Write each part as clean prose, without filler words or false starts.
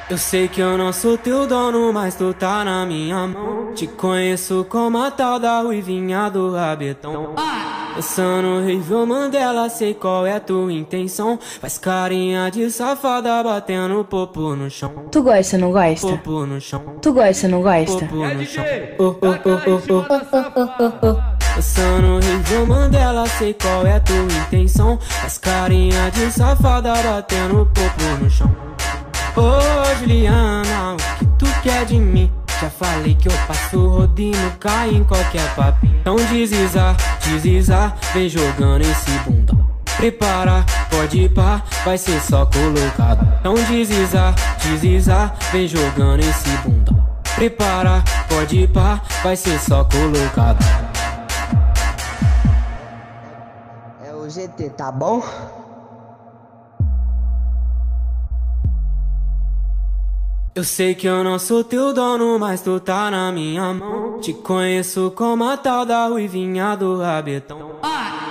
Eu sei que eu não sou teu dono, mas tu tá na minha mão. Te conheço como a tal da ruivinha do rabetão. Pensando horrível Mandela, sei qual é tua intenção. Faz carinha de safada batendo popo no chão. Tu gosta, não gosta? Popo no chão. Tu gosta, não gosta? Popo no chão. Pensando horrível Mandela, sei qual é tua intenção. Faz carinha de safada batendo popo no chão. Ô Juliana, o que tu quer de mim? Já falei que eu passo rodinho, cai em qualquer papinho. Então deslizar, vem jogando esse bundão. Prepara, pode ir pá, vai ser só colocado. Então deslizar, vem jogando esse bundão. Prepara, pode ir pá, vai ser só colocado. É o GT, tá bom? Eu sei que eu não sou teu dono, mas tu tá na minha mão. Te conheço como a tal da ruivinha do rabetão.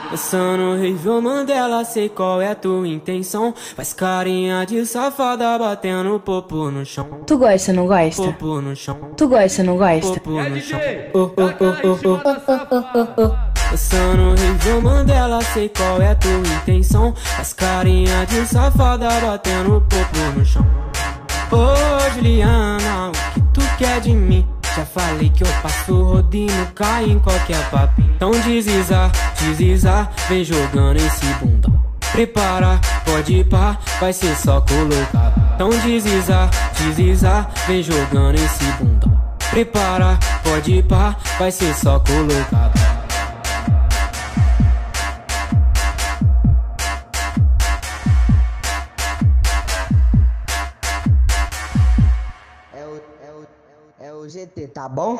Pensando horrível Mandela, sei qual é tua intenção. Faz carinha de safada batendo popo no chão. Tu gosta, não gosta? Popo no chão. Tu gosta, não gosta? Popo no chão. Pensando horrível Mandela, sei qual é tua intenção. Faz carinha de safada batendo popo no chão. Ô Juliana, o que tu quer de mim? Já falei que eu passo rodinho, cai em qualquer papinho. Então deslizar, vem jogando esse bundão. Prepara, pode ir pá, vai ser só colocado. Então deslizar, vem jogando esse bundão. Prepara, pode ir pá, vai ser só colocado. É o GT, tá bom?